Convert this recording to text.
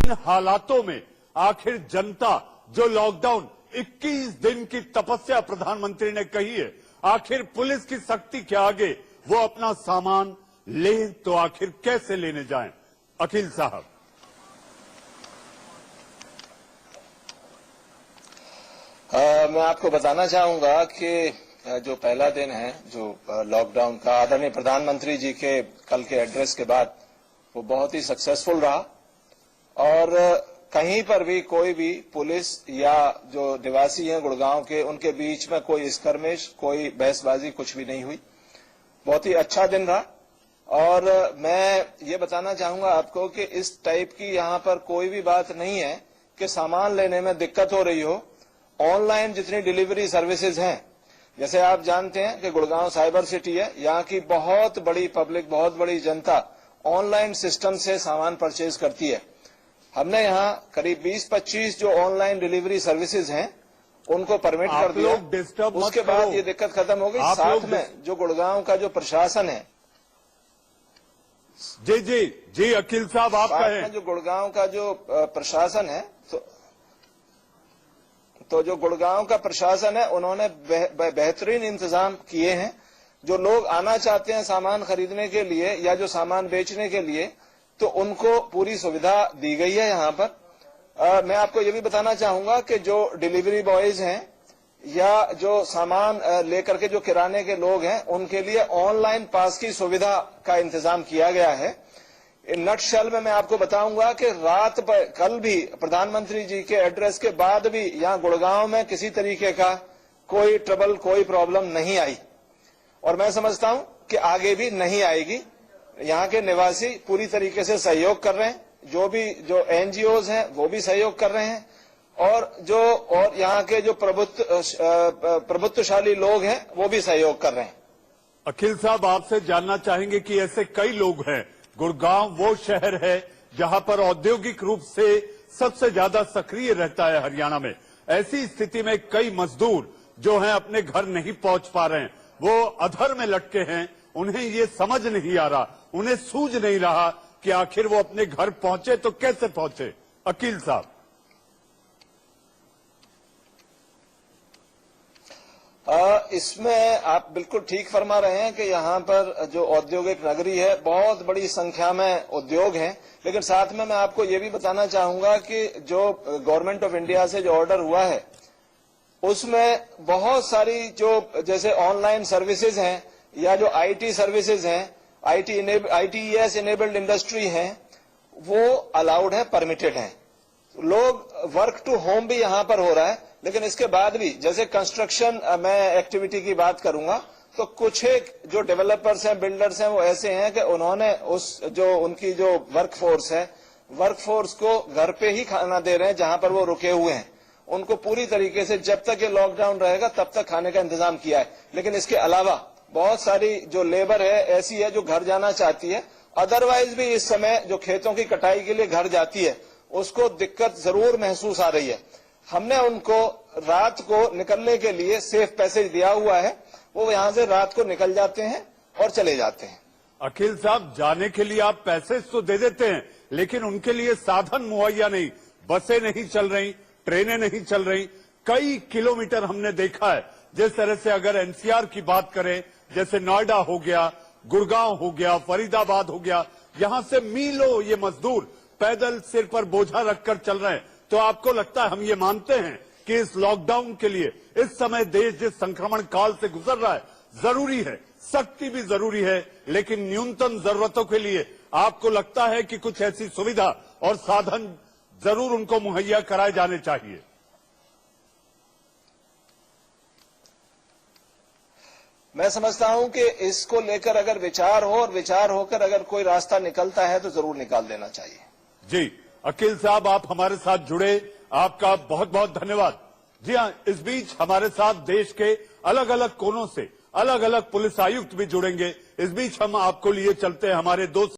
इन हालातों में आखिर जनता जो लॉकडाउन 21 दिन की तपस्या प्रधानमंत्री ने कही है, आखिर पुलिस की सख्ती के आगे वो अपना सामान ले तो आखिर कैसे लेने जाएं? अखिल साहब। मैं आपको बताना चाहूंगा कि जो पहला दिन है जो लॉकडाउन का, आदरणीय प्रधानमंत्री जी के कल के एड्रेस के बाद वो बहुत ही सक्सेसफुल रहा और कहीं पर भी कोई भी पुलिस या जो निवासी हैं गुड़गांव के, उनके बीच में कोई स्कर्मिश, कोई बहसबाजी कुछ भी नहीं हुई। बहुत ही अच्छा दिन रहा और मैं ये बताना चाहूंगा आपको कि इस टाइप की यहाँ पर कोई भी बात नहीं है कि सामान लेने में दिक्कत हो रही हो। ऑनलाइन जितनी डिलीवरी सर्विसेज हैं, जैसे आप जानते हैं कि गुड़गांव साइबर सिटी है, यहाँ की बहुत बड़ी पब्लिक, बहुत बड़ी जनता ऑनलाइन सिस्टम से सामान परचेज करती है। हमने यहाँ करीब 20-25 जो ऑनलाइन डिलीवरी सर्विसेज हैं उनको परमिट कर दिया। उसके बाद ये दिक्कत खत्म हो गई। साथ में जो गुड़गांव का जो प्रशासन है, जी अखिल साहब आप कहें। जो गुड़गांव का जो प्रशासन है, तो जो गुड़गांव का प्रशासन है उन्होंने बेहतरीन इंतजाम किए हैं। जो लोग आना चाहते हैं सामान खरीदने के लिए या जो सामान बेचने के लिए, तो उनको पूरी सुविधा दी गई है यहाँ पर। मैं आपको ये भी बताना चाहूंगा कि जो डिलीवरी बॉयज हैं या जो सामान लेकर के जो किराने के लोग हैं, उनके लिए ऑनलाइन पास की सुविधा का इंतजाम किया गया है। नटशेल में मैं आपको बताऊंगा कि रात पर कल भी प्रधानमंत्री जी के एड्रेस के बाद भी यहाँ गुड़गांव में किसी तरीके का कोई ट्रबल, कोई प्रॉब्लम नहीं आई और मैं समझता हूं कि आगे भी नहीं आएगी। यहाँ के निवासी पूरी तरीके से सहयोग कर रहे हैं, जो एनजीओज हैं वो भी सहयोग कर रहे हैं और यहाँ के जो प्रभुत्वशाली लोग हैं वो भी सहयोग कर रहे हैं। अखिल साहब, आपसे जानना चाहेंगे कि ऐसे कई लोग हैं, गुड़गांव वो शहर है जहां पर औद्योगिक रूप से सबसे ज्यादा सक्रिय रहता है हरियाणा में। ऐसी स्थिति में कई मजदूर जो हैं अपने घर नहीं पहुंच पा रहे हैं, वो अधर में लटके हैं। उन्हें ये समझ नहीं आ रहा, उन्हें सूझ नहीं रहा कि आखिर वो अपने घर पहुंचे तो कैसे पहुंचे। अखिल साहब। इसमें आप बिल्कुल ठीक फरमा रहे हैं कि यहाँ पर जो औद्योगिक नगरी है, बहुत बड़ी संख्या में उद्योग हैं, लेकिन साथ में मैं आपको ये भी बताना चाहूंगा कि जो गवर्नमेंट ऑफ इंडिया से जो ऑर्डर हुआ है उसमें बहुत सारी जो जैसे ऑनलाइन सर्विसेज हैं या जो आईटी सर्विसेज हैं, आईटीईएस इनेबल्ड इंडस्ट्री हैं, वो अलाउड है, परमिटेड है। लोग वर्क टू होम भी यहाँ पर हो रहा है, लेकिन इसके बाद भी जैसे कंस्ट्रक्शन मैं एक्टिविटी की बात करूंगा तो कुछ एक जो डेवलपर्स हैं, बिल्डर्स हैं, वो ऐसे हैं कि उन्होंने उनकी जो वर्कफोर्स है, वर्कफोर्स को घर पे ही खाना दे रहे हैं जहां पर वो रुके हुए हैं। उनको पूरी तरीके से जब तक ये लॉकडाउन रहेगा तब तक खाने का इंतजाम किया है। लेकिन इसके अलावा बहुत सारी जो लेबर है ऐसी है जो घर जाना चाहती है, अदरवाइज भी इस समय जो खेतों की कटाई के लिए घर जाती है उसको दिक्कत जरूर महसूस आ रही है। हमने उनको रात को निकलने के लिए सेफ पैसेज दिया हुआ है, वो यहाँ से रात को निकल जाते हैं और चले जाते हैं। अखिल साहब, जाने के लिए आप पैसेज तो दे देते हैं, लेकिन उनके लिए साधन मुहैया नहीं, बसें नहीं चल रही, ट्रेनें नहीं चल रही। कई किलोमीटर हमने देखा है। जिस तरह से अगर एनसीआर की बात करें, जैसे नोएडा हो गया, गुड़गांव हो गया, फरीदाबाद हो गया, यहां से मीलों ये मजदूर पैदल सिर पर बोझा रखकर चल रहे हैं। तो आपको लगता है, हम ये मानते हैं कि इस लॉकडाउन के लिए इस समय देश जिस संक्रमण काल से गुजर रहा है, जरूरी है, सख्ती भी जरूरी है, लेकिन न्यूनतम जरूरतों के लिए आपको लगता है कि कुछ ऐसी सुविधा और साधन जरूर उनको मुहैया कराए जाने चाहिए? मैं समझता हूं कि इसको लेकर अगर विचार हो और विचार होकर अगर कोई रास्ता निकलता है तो जरूर निकाल देना चाहिए। जी अखिल साहब, आप हमारे साथ जुड़े, आपका बहुत बहुत धन्यवाद। जी हां, इस बीच हमारे साथ देश के अलग अलग कोनों से अलग अलग पुलिस आयुक्त भी जुड़ेंगे। इस बीच हम आपको लिए चलते हैं हमारे दोस्त